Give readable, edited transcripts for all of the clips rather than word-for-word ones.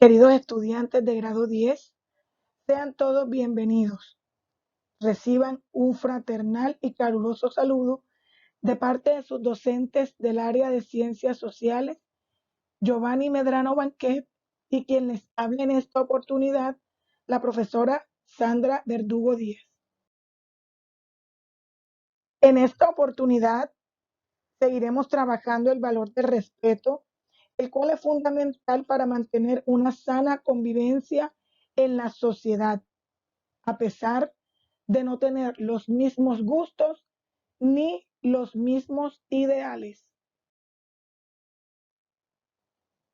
Queridos estudiantes de grado 10, sean todos bienvenidos. Reciban un fraternal y caluroso saludo de parte de sus docentes del área de Ciencias Sociales, Giovanni Medrano Banquet, y quien les habla en esta oportunidad, la profesora Sandra Verdugo Díaz. En esta oportunidad seguiremos trabajando el valor del respeto, el cual es fundamental para mantener una sana convivencia en la sociedad, a pesar de no tener los mismos gustos ni los mismos ideales.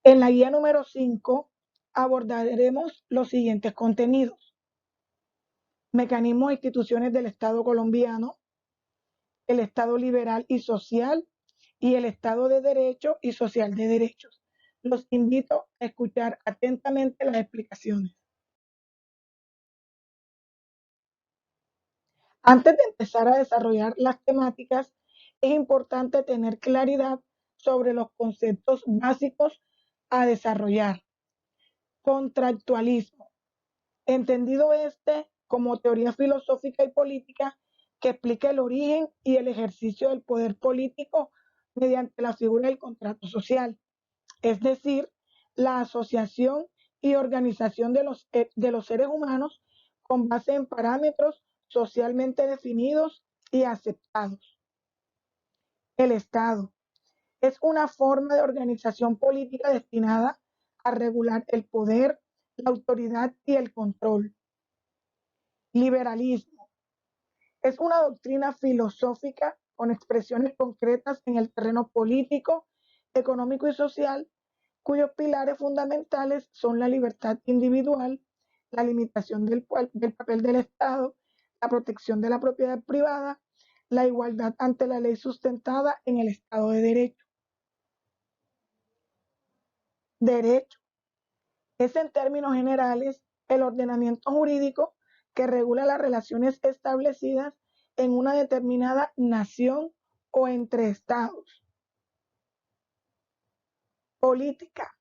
En la guía número 5 abordaremos los siguientes contenidos: mecanismos e instituciones del Estado colombiano, el Estado liberal y social y el Estado de Derecho y social de derechos. Los invito a escuchar atentamente las explicaciones. Antes de empezar a desarrollar las temáticas, es importante tener claridad sobre los conceptos básicos a desarrollar. Contractualismo, entendido este como teoría filosófica y política que explica el origen y el ejercicio del poder político mediante la figura del contrato social, es decir, la asociación y organización de los seres humanos con base en parámetros socialmente definidos y aceptados. El Estado es una forma de organización política destinada a regular el poder, la autoridad y el control. Liberalismo es una doctrina filosófica con expresiones concretas en el terreno político, económico y social, cuyos pilares fundamentales son la libertad individual, la limitación del papel del Estado, la protección de la propiedad privada, la igualdad ante la ley sustentada en el Estado de Derecho. Derecho es, en términos generales, el ordenamiento jurídico que regula las relaciones establecidas en una determinada nación o entre estados. Política.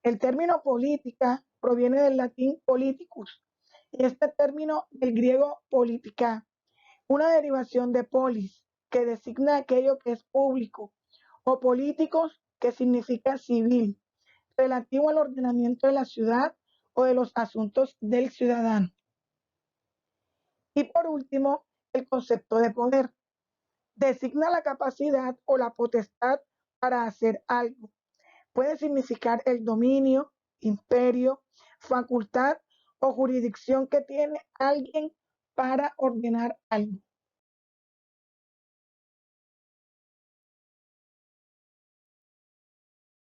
El término política proviene del latín politicus y este término del griego politica, una derivación de polis, que designa aquello que es público, o políticos, que significa civil, relativo al ordenamiento de la ciudad o de los asuntos del ciudadano. Y por último, el concepto de poder designa la capacidad o la potestad para hacer algo. Puede significar el dominio, imperio, facultad o jurisdicción que tiene alguien para ordenar algo.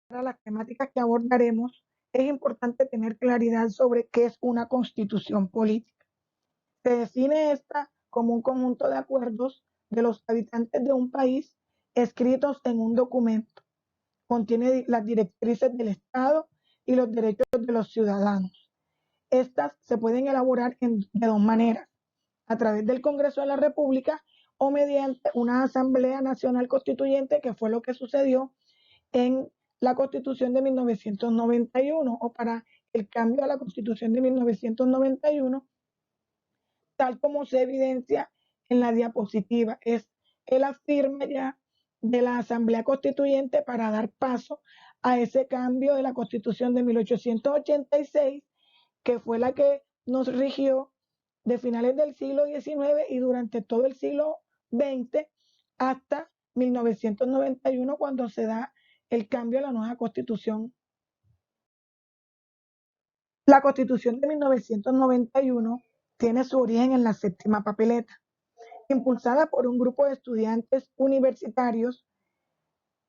Para las temáticas que abordaremos, es importante tener claridad sobre qué es una constitución política. Se define esta como un conjunto de acuerdos de los habitantes de un país escritos en un documento. Contiene las directrices del Estado y los derechos de los ciudadanos. Estas se pueden elaborar de dos maneras: a través del Congreso de la República o mediante una Asamblea Nacional Constituyente, que fue lo que sucedió en la Constitución de 1991, o para el cambio a la Constitución de 1991, tal como se evidencia en la diapositiva. Es el afirme ya de la Asamblea Constituyente para dar paso a ese cambio de la Constitución de 1886, que fue la que nos rigió de finales del siglo XIX y durante todo el siglo XX hasta 1991, cuando se da el cambio a la nueva Constitución. La Constitución de 1991 tiene su origen en la séptima papeleta, impulsada por un grupo de estudiantes universitarios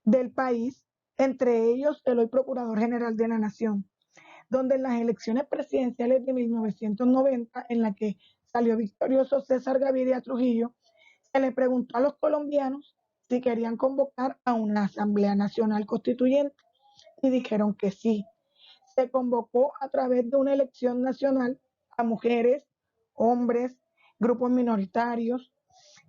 del país, entre ellos el hoy Procurador General de la Nación, donde en las elecciones presidenciales de 1990, en la que salió victorioso César Gaviria Trujillo, se le preguntó a los colombianos si querían convocar a una Asamblea Nacional Constituyente y dijeron que sí. Se convocó a través de una elección nacional a mujeres, hombres, grupos minoritarios,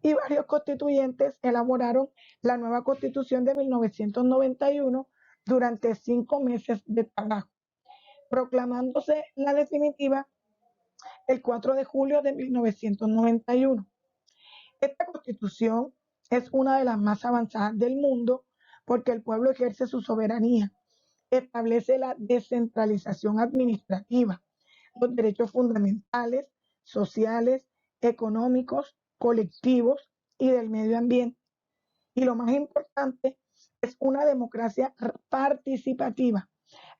y varios constituyentes elaboraron la nueva Constitución de 1991 durante 5 meses de trabajo. proclamándose la definitiva el 4 de julio de 1991. Esta constitución es una de las más avanzadas del mundo porque el pueblo ejerce su soberanía, establece la descentralización administrativa, los derechos fundamentales, sociales, económicos, colectivos y del medio ambiente. Y lo más importante, es una democracia participativa,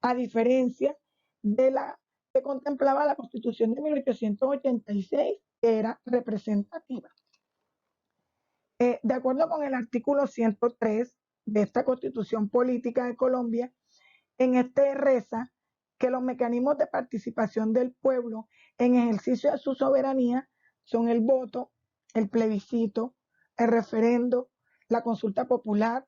a diferencia de la que contemplaba la Constitución de 1886, que era representativa. De acuerdo con el artículo 103 de esta Constitución Política de Colombia, en este reza que los mecanismos de participación del pueblo en ejercicio de su soberanía son el voto, el plebiscito, el referendo, la consulta popular,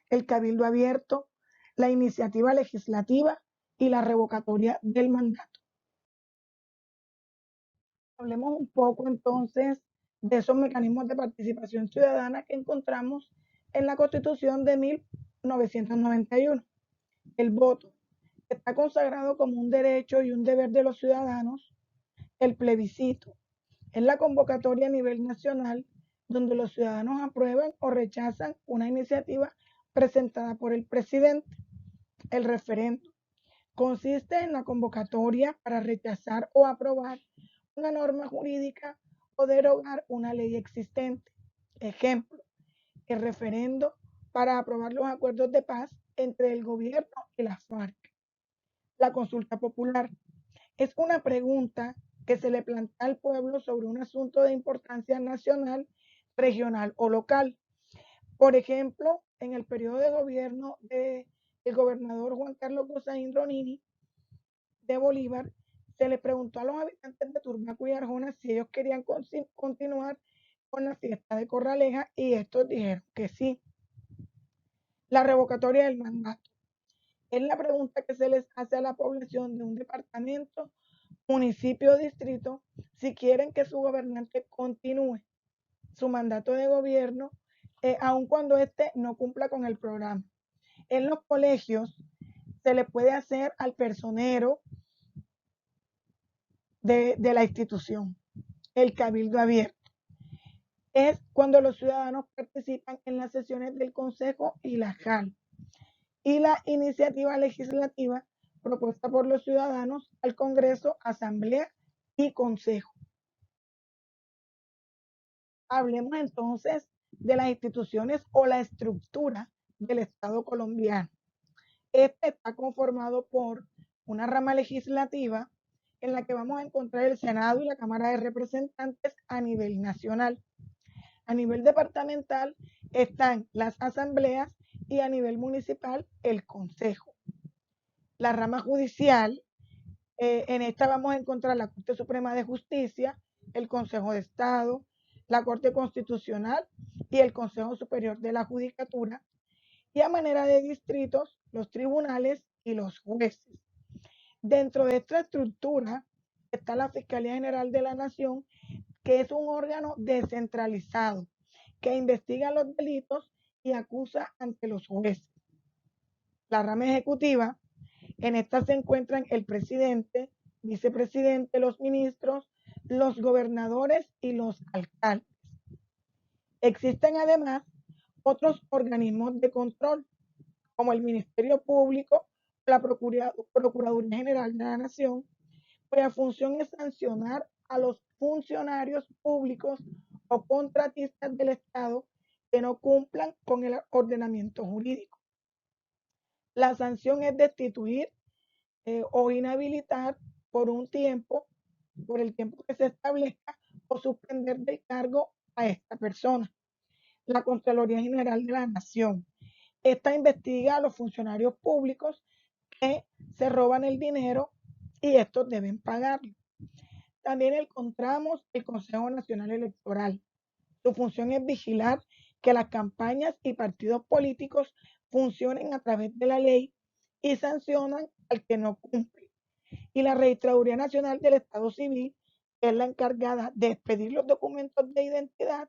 el cabildo abierto, la iniciativa legislativa y la revocatoria del mandato. Hablemos un poco entonces de esos mecanismos de participación ciudadana que encontramos en la Constitución de 1991. El voto está consagrado como un derecho y un deber de los ciudadanos. El plebiscito es la convocatoria a nivel nacional donde los ciudadanos aprueban o rechazan una iniciativa presentada por el presidente. El referendo consiste en la convocatoria para rechazar o aprobar una norma jurídica o derogar una ley existente. Ejemplo, el referendo para aprobar los acuerdos de paz entre el gobierno y las FARC. La consulta popular es una pregunta que se le plantea al pueblo sobre un asunto de importancia nacional, regional o local. Por ejemplo, en el periodo de gobierno del gobernador Juan Carlos Gozaín Ronini de Bolívar, se le preguntó a los habitantes de Turbaco y Arjona si ellos querían continuar con la fiesta de Corraleja y estos dijeron que sí. La revocatoria del mandato es la pregunta que se les hace a la población de un departamento, municipio o distrito si quieren que su gobernante continúe su mandato de gobierno, aun cuando éste no cumpla con el programa. En los colegios se le puede hacer al personero de la institución. El cabildo abierto es cuando los ciudadanos participan en las sesiones del Consejo y la JAL. Y la iniciativa legislativa propuesta por los ciudadanos al Congreso, Asamblea y Consejo. Hablemos entonces de las instituciones o la estructura del Estado colombiano. Este está conformado por una rama legislativa en la que vamos a encontrar el Senado y la Cámara de Representantes a nivel nacional. A nivel departamental están las asambleas y a nivel municipal el Consejo. La rama judicial, en esta vamos a encontrar la Corte Suprema de Justicia, el Consejo de Estado, la Corte Constitucional y el Consejo Superior de la Judicatura, y a manera de distritos, los tribunales y los jueces. Dentro de esta estructura está la Fiscalía General de la Nación, que es un órgano descentralizado que investiga los delitos y acusa ante los jueces. La rama ejecutiva, en esta se encuentran el presidente, vicepresidente, los ministros, los gobernadores y los alcaldes. Existen además otros organismos de control, como el Ministerio Público, la Procuraduría General de la Nación, cuya función es sancionar a los funcionarios públicos o contratistas del Estado que no cumplan con el ordenamiento jurídico. La sanción es destituir o inhabilitar por un tiempo, por el tiempo que se establezca, o suspender del cargo a esta persona. La Contraloría General de la Nación. Esta investiga a los funcionarios públicos que se roban el dinero y estos deben pagarlo. También encontramos el Consejo Nacional Electoral. Su función es vigilar que las campañas y partidos políticos funcionen a través de la ley y sancionan al que no cumple. Y la Registraduría Nacional del Estado Civil es la encargada de expedir los documentos de identidad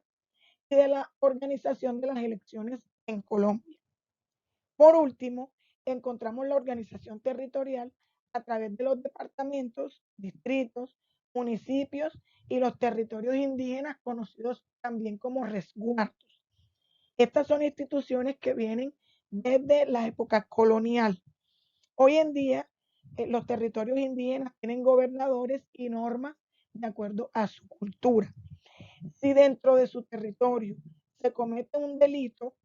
y de la organización de las elecciones en Colombia. Por último, encontramos la organización territorial a través de los departamentos, distritos, municipios y los territorios indígenas conocidos también como resguardos. Estas son instituciones que vienen desde la época colonial. Hoy en día, los territorios indígenas tienen gobernadores y normas de acuerdo a su cultura. Si dentro de su territorio se comete un delito,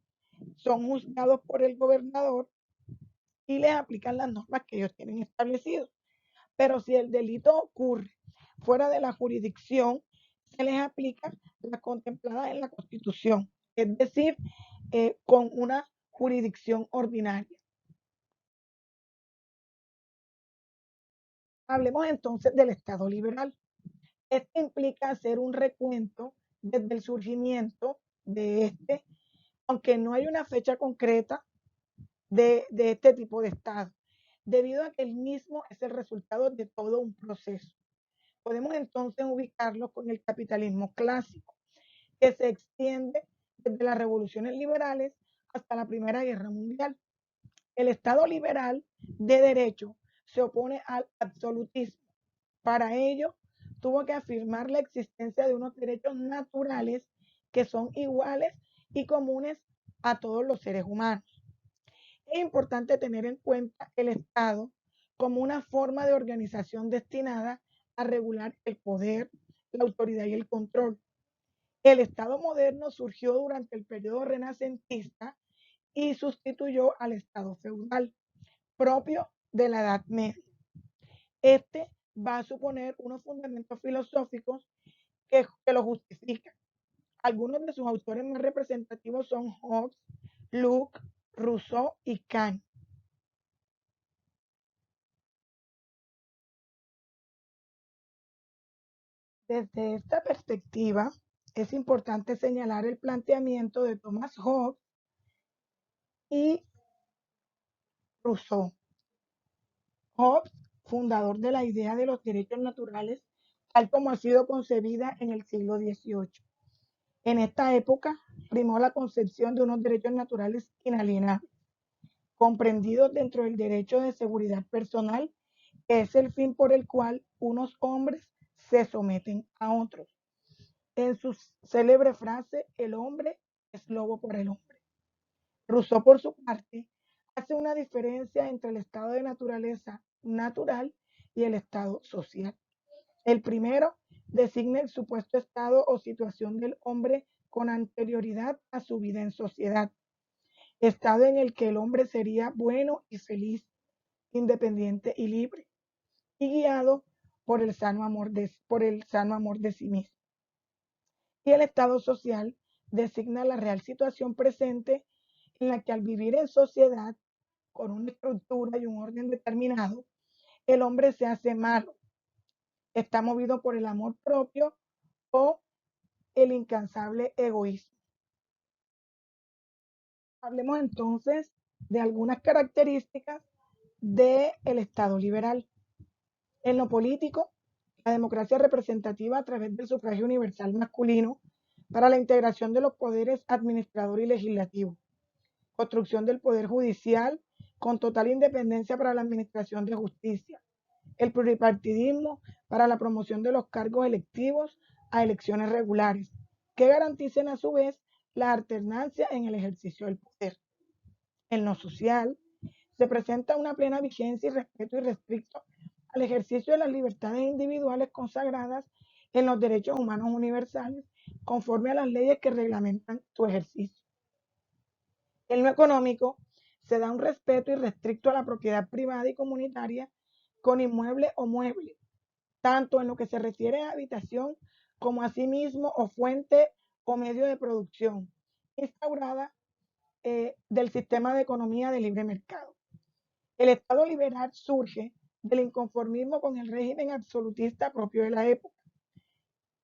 son juzgados por el gobernador y les aplican las normas que ellos tienen establecidas. Pero si el delito ocurre fuera de la jurisdicción, se les aplica la contemplada en la Constitución, es decir, con una jurisdicción ordinaria. Hablemos entonces del Estado liberal. Esto implica hacer un recuento desde el surgimiento de este, aunque no hay una fecha concreta de este tipo de Estado, debido a que el mismo es el resultado de todo un proceso. Podemos entonces ubicarlo con el capitalismo clásico, que se extiende desde las revoluciones liberales hasta la Primera Guerra Mundial. El Estado liberal de derecho se opone al absolutismo. Para ello, tuvo que afirmar la existencia de unos derechos naturales que son iguales y comunes a todos los seres humanos. Es importante tener en cuenta el Estado como una forma de organización destinada a regular el poder, la autoridad y el control. El Estado moderno surgió durante el periodo renacentista y sustituyó al Estado feudal, propio de la Edad Media. Este va a suponer unos fundamentos filosóficos que lo justifican. Algunos de sus autores más representativos son Hobbes, Locke, Rousseau y Kant. Desde esta perspectiva, es importante señalar el planteamiento de Thomas Hobbes y Rousseau. Hobbes, fundador de la idea de los derechos naturales, tal como ha sido concebida en el siglo XVIII. En esta época primó la concepción de unos derechos naturales inalienables, comprendidos dentro del derecho de seguridad personal, que es el fin por el cual unos hombres se someten a otros. En su célebre frase, el hombre es lobo por el hombre. Rousseau, por su parte, hace una diferencia entre el estado de naturaleza natural y el estado social. El primero designa el supuesto estado o situación del hombre con anterioridad a su vida en sociedad, estado en el que el hombre sería bueno y feliz, independiente y libre, y guiado por el sano amor de sí mismo. Y el estado social designa la real situación presente en la que al vivir en sociedad con una estructura y un orden determinado, el hombre se hace malo, está movido por el amor propio o el incansable egoísmo. Hablemos entonces de algunas características del Estado liberal. En lo político, la democracia representativa a través del sufragio universal masculino para la integración de los poderes administrador y legislativo, construcción del poder judicial con total independencia para la administración de justicia, el pluripartidismo para la promoción de los cargos electivos a elecciones regulares, que garanticen a su vez la alternancia en el ejercicio del poder. En lo social, se presenta una plena vigencia y respeto irrestricto al ejercicio de las libertades individuales consagradas en los derechos humanos universales, conforme a las leyes que reglamentan su ejercicio. En lo económico, se da un respeto irrestricto a la propiedad privada y comunitaria con inmueble o mueble, tanto en lo que se refiere a habitación como a sí mismo o fuente o medio de producción, instaurada del sistema de economía de libre mercado. El Estado liberal surge del inconformismo con el régimen absolutista propio de la época.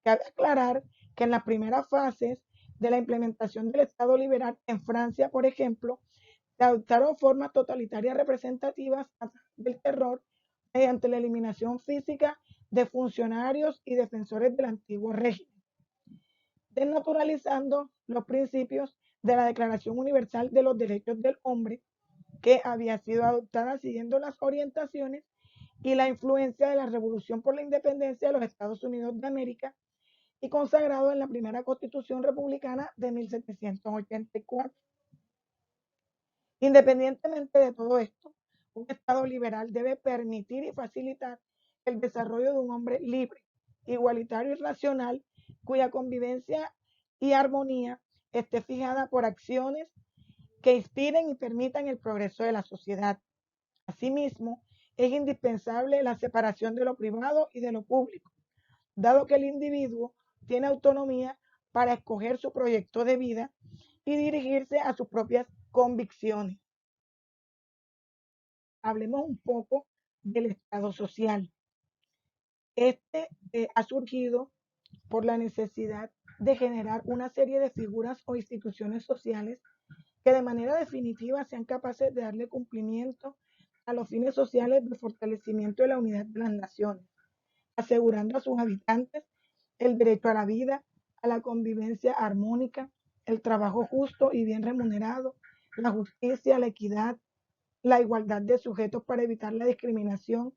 Cabe aclarar que en las primeras fases de la implementación del Estado liberal en Francia, por ejemplo, se adoptaron formas totalitarias representativas del terror mediante la eliminación física de funcionarios y defensores del antiguo régimen, desnaturalizando los principios de la Declaración Universal de los Derechos del Hombre, que había sido adoptada siguiendo las orientaciones y la influencia de la Revolución por la Independencia de los Estados Unidos de América y consagrado en la primera Constitución Republicana de 1784. Independientemente de todo esto, un Estado liberal debe permitir y facilitar el desarrollo de un hombre libre, igualitario y racional, cuya convivencia y armonía esté fijada por acciones que inspiren y permitan el progreso de la sociedad. Asimismo, es indispensable la separación de lo privado y de lo público, dado que el individuo tiene autonomía para escoger su proyecto de vida y dirigirse a sus propias convicciones. Hablemos un poco del Estado social. Este ha surgido por la necesidad de generar una serie de figuras o instituciones sociales que de manera definitiva sean capaces de darle cumplimiento a los fines sociales de fortalecimiento de la unidad de las naciones, asegurando a sus habitantes el derecho a la vida, a la convivencia armónica, el trabajo justo y bien remunerado, la justicia, la equidad, la igualdad de sujetos para evitar la discriminación,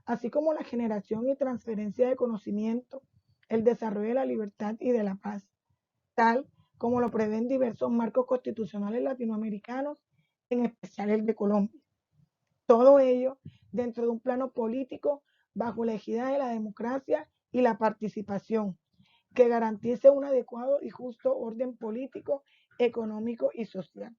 así como la generación y transferencia de conocimiento, el desarrollo de la libertad y de la paz, tal como lo prevén diversos marcos constitucionales latinoamericanos, en especial el de Colombia. Todo ello dentro de un plano político bajo la égida de la democracia y la participación, que garantice un adecuado y justo orden político, económico y social.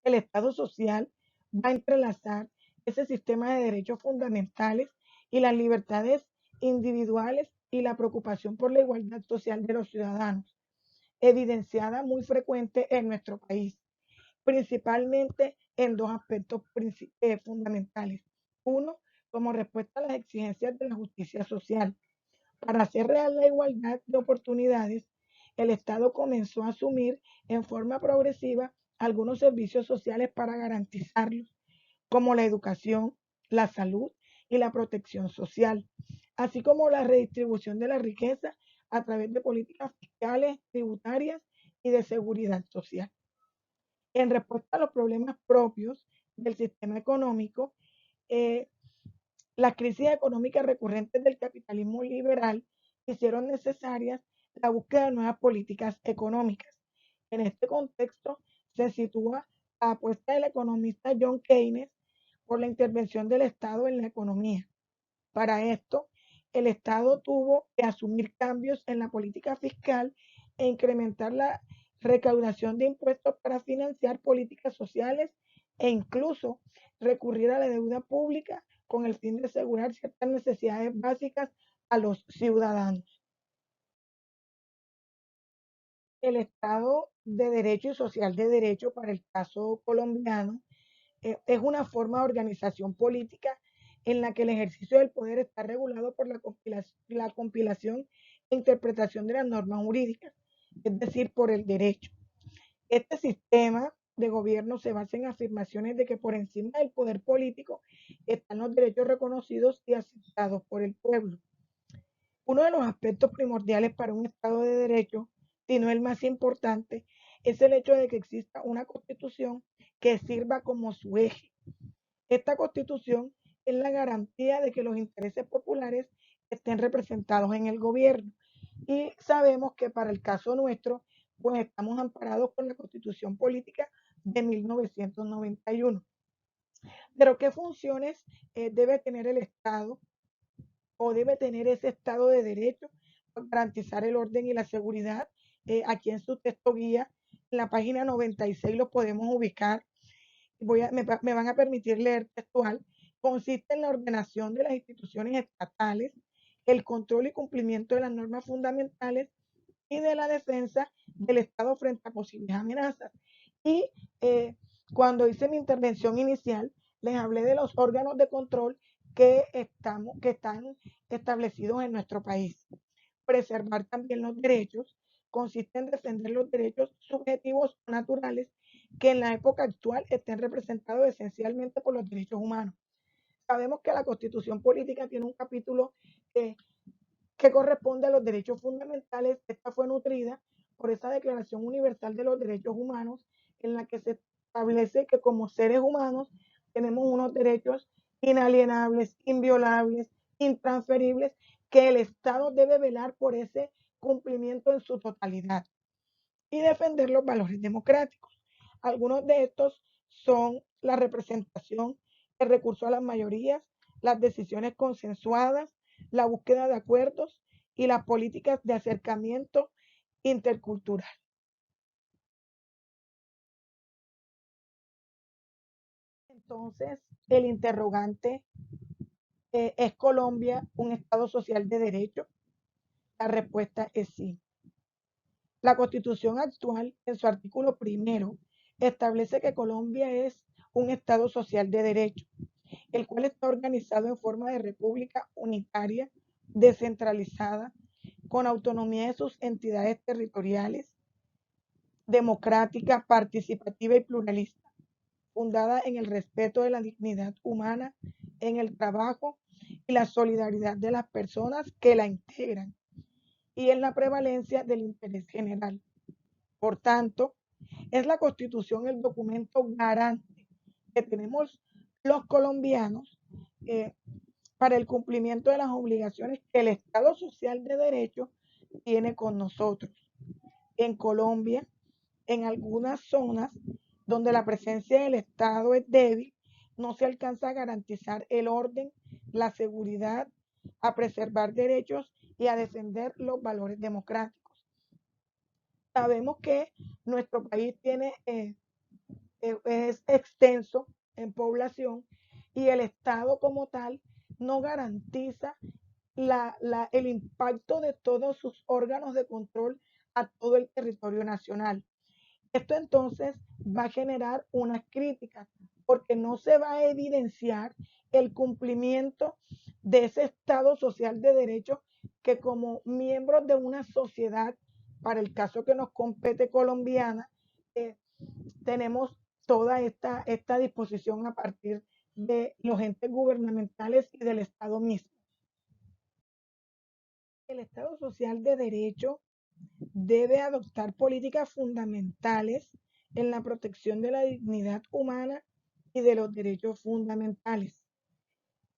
El Estado social va a entrelazar ese sistema de derechos fundamentales y las libertades individuales y la preocupación por la igualdad social de los ciudadanos, evidenciada muy frecuente en nuestro país, principalmente en dos aspectos fundamentales. Uno, como respuesta a las exigencias de la justicia social. Para hacer real la igualdad de oportunidades, el Estado comenzó a asumir en forma progresiva algunos servicios sociales para garantizarlos, como la educación, la salud y la protección social, así como la redistribución de la riqueza a través de políticas fiscales, tributarias y de seguridad social. En respuesta a los problemas propios del sistema económico, eh, las crisis económicas recurrentes del capitalismo liberal hicieron necesarias la búsqueda de nuevas políticas económicas. En este contexto se sitúa la apuesta del economista John Keynes por la intervención del Estado en la economía. Para esto, el Estado tuvo que asumir cambios en la política fiscal e incrementar la recaudación de impuestos para financiar políticas sociales e incluso recurrir a la deuda pública con el fin de asegurar ciertas necesidades básicas a los ciudadanos. El Estado de Derecho y Social de Derecho, para el caso colombiano, es una forma de organización política en la que el ejercicio del poder está regulado por la compilación e interpretación de las normas jurídicas, es decir, por el derecho. Este sistema de gobierno se basa en afirmaciones de que por encima del poder político están los derechos reconocidos y aceptados por el pueblo. Uno de los aspectos primordiales para un Estado de Derecho, si no el más importante, es el hecho de que exista una constitución que sirva como su eje. Esta constitución es la garantía de que los intereses populares estén representados en el gobierno. Y sabemos que para el caso nuestro, pues estamos amparados por la constitución política de 1991. Pero ¿qué funciones debe tener el Estado o debe tener ese Estado de Derecho para garantizar el orden y la seguridad? Aquí en su texto guía, en la página 96 lo podemos ubicar. Me van a permitir leer textual. Consiste en la ordenación de las instituciones estatales, el control y cumplimiento de las normas fundamentales y de la defensa del Estado frente a posibles amenazas. Y cuando hice mi intervención inicial, les hablé de los órganos de control que están establecidos en nuestro país. Preservar también los derechos consiste en defender los derechos subjetivos naturales que en la época actual estén representados esencialmente por los derechos humanos. Sabemos que la Constitución Política tiene un capítulo eh, que corresponde a los derechos fundamentales. Esta fue nutrida por esa Declaración Universal de los Derechos Humanos, en la que se establece que como seres humanos tenemos unos derechos inalienables, inviolables, intransferibles, que el Estado debe velar por ese cumplimiento en su totalidad y defender los valores democráticos. Algunos de estos son la representación, el recurso a las mayorías, las decisiones consensuadas, la búsqueda de acuerdos y las políticas de acercamiento intercultural. Entonces, el interrogante, ¿es Colombia un Estado social de derecho? La respuesta es sí. La Constitución actual, en su artículo primero, establece que Colombia es un Estado social de derecho, el cual está organizado en forma de república unitaria, descentralizada, con autonomía de sus entidades territoriales, democrática, participativa y pluralista, fundada en el respeto de la dignidad humana, en el trabajo y la solidaridad de las personas que la integran y en la prevalencia del interés general. Por tanto, es la Constitución el documento garante que tenemos los colombianos, eh, para el cumplimiento de las obligaciones que el Estado social de derecho tiene con nosotros. En Colombia, en algunas zonas donde la presencia del Estado es débil, no se alcanza a garantizar el orden, la seguridad, a preservar derechos y a defender los valores democráticos. Sabemos que nuestro país es extenso en población y el Estado como tal no garantiza el impacto de todos sus órganos de control a todo el territorio nacional. Esto entonces va a generar unas críticas porque no se va a evidenciar el cumplimiento de ese Estado social de derecho que como miembros de una sociedad, para el caso que nos compete colombiana, eh, tenemos toda esta disposición a partir de los entes gubernamentales y del Estado mismo. El Estado social de derecho debe adoptar políticas fundamentales en la protección de la dignidad humana y de los derechos fundamentales.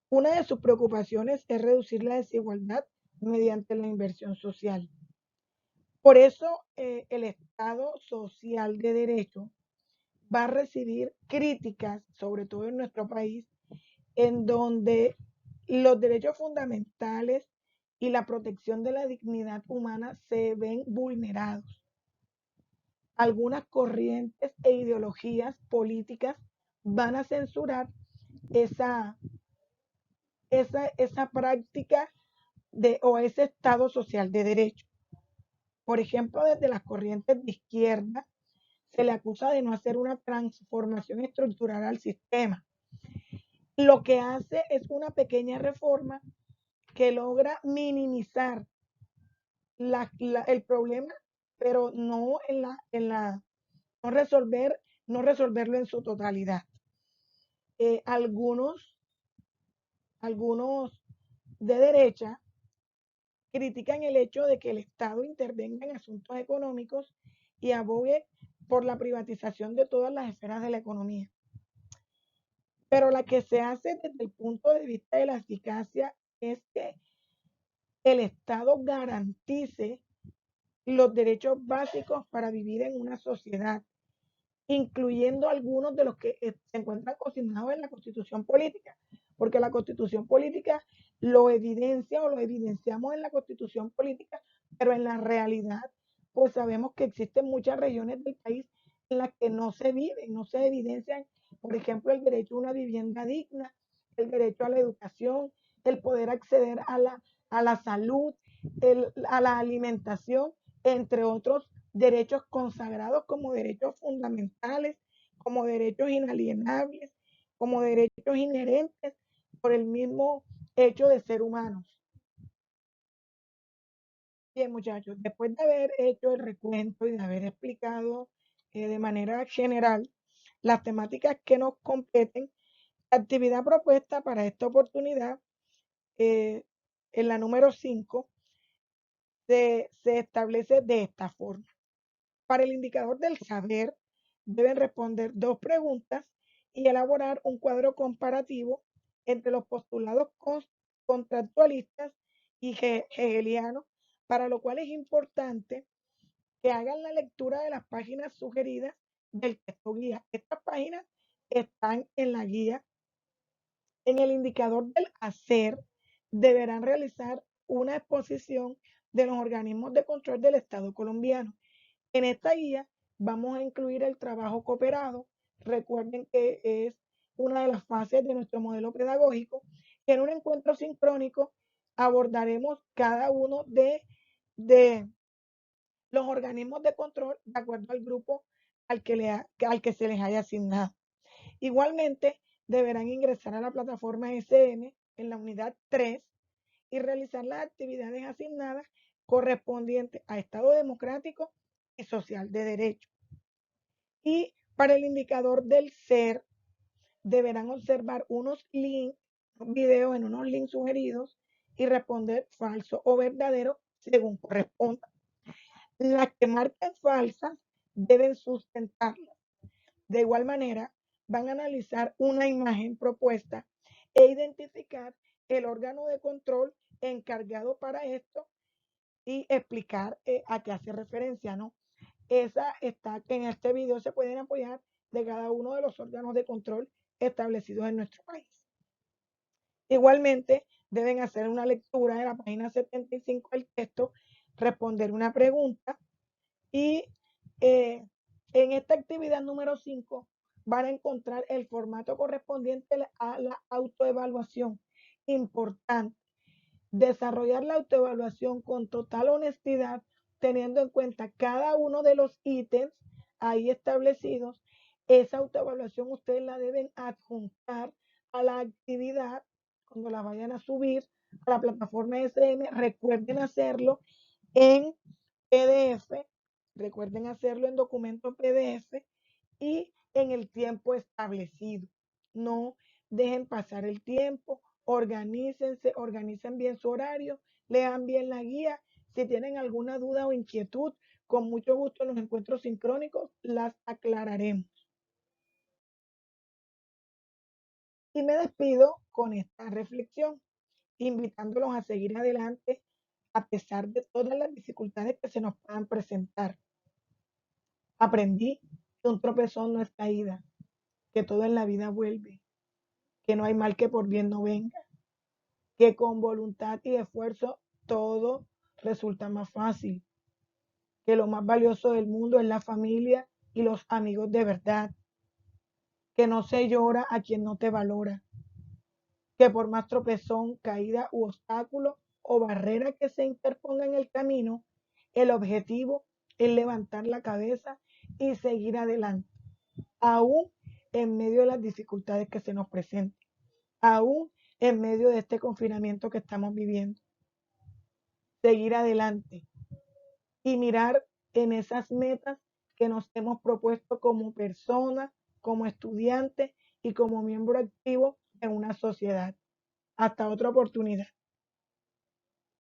Una de sus preocupaciones es reducir la desigualdad mediante la inversión social. Por eso, el Estado social de derecho va a recibir críticas, sobre todo en nuestro país, en donde los derechos fundamentales y la protección de la dignidad humana se ven vulnerados. Algunas corrientes e ideologías políticas van a censurar esa, esa práctica o ese Estado social de derecho. Por ejemplo, desde las corrientes de izquierda se le acusa de no hacer una transformación estructural al sistema. Lo que hace es una pequeña reforma que logra minimizar el problema, pero no, no, no resolverlo en su totalidad. Algunos de derecha critican el hecho de que el Estado intervenga en asuntos económicos y abogue por la privatización de todas las esferas de la economía. Pero la que se hace desde el punto de vista de la eficacia es que el Estado garantice los derechos básicos para vivir en una sociedad, incluyendo algunos de los que se encuentran consignados en la Constitución política, porque la Constitución política lo evidencia o lo evidenciamos en la Constitución política, pero en la realidad, pues sabemos que existen muchas regiones del país en las que no se viven, no se evidencian, por ejemplo, el derecho a una vivienda digna, el derecho a la educación, el poder acceder a la salud, a la alimentación, entre otros derechos consagrados como derechos fundamentales, como derechos inalienables, como derechos inherentes por el mismo hecho de ser humanos. Bien, muchachos, después de haber hecho el recuento y de haber explicado, de manera general las temáticas que nos competen, la actividad propuesta para esta oportunidad, eh, en la número 5, se establece de esta forma. Para el indicador del saber, deben responder dos preguntas y elaborar un cuadro comparativo entre los postulados contractualistas y hegelianos, para lo cual es importante que hagan la lectura de las páginas sugeridas del texto guía. Estas páginas están en la guía. En el indicador del hacer deberán realizar una exposición de los organismos de control del Estado colombiano. En esta guía vamos a incluir el trabajo cooperado. Recuerden que es una de las fases de nuestro modelo pedagógico. En un encuentro sincrónico abordaremos cada uno de los organismos de control de acuerdo al grupo al que se les haya asignado. Igualmente, deberán ingresar a la plataforma SM en la unidad 3 y realizar las actividades asignadas correspondientes a Estado democrático y social de derecho. Y para el indicador del ser, deberán observar unos links, videos en unos links sugeridos y responder falso o verdadero según corresponda. Las que marquen falsas deben sustentarlas. De igual manera, van a analizar una imagen propuesta e identificar el órgano de control encargado para esto y explicar a qué hace referencia, ¿no? Esa está en este video, se pueden apoyar de cada uno de los órganos de control establecidos en nuestro país. Igualmente, deben hacer una lectura de la página 75 del texto, responder una pregunta y en esta actividad número 5 van a encontrar el formato correspondiente a la autoevaluación. Importante, desarrollar la autoevaluación con total honestidad, teniendo en cuenta cada uno de los ítems ahí establecidos. Esa autoevaluación ustedes la deben adjuntar a la actividad cuando la vayan a subir a la plataforma SM. Recuerden hacerlo en PDF, recuerden hacerlo en documento PDF y en el tiempo establecido. No dejen pasar el tiempo, organícense, organicen bien su horario, lean bien la guía. Si tienen alguna duda o inquietud, con mucho gusto en los encuentros sincrónicos las aclararemos. Y me despido con esta reflexión, invitándolos a seguir adelante a pesar de todas las dificultades que se nos puedan presentar. Aprendí que un tropezón no es caída, que todo en la vida vuelve, que no hay mal que por bien no venga, que con voluntad y esfuerzo todo resulta más fácil, que lo más valioso del mundo es la familia y los amigos de verdad, que no se llora a quien no te valora, que por más tropezón, caída u obstáculo o barrera que se interponga en el camino, el objetivo es levantar la cabeza y seguir adelante, aún en medio de las dificultades que se nos presenten, aún en medio de este confinamiento que estamos viviendo. Seguir adelante y mirar en esas metas que nos hemos propuesto como personas, como estudiantes y como miembro activo en una sociedad. Hasta otra oportunidad.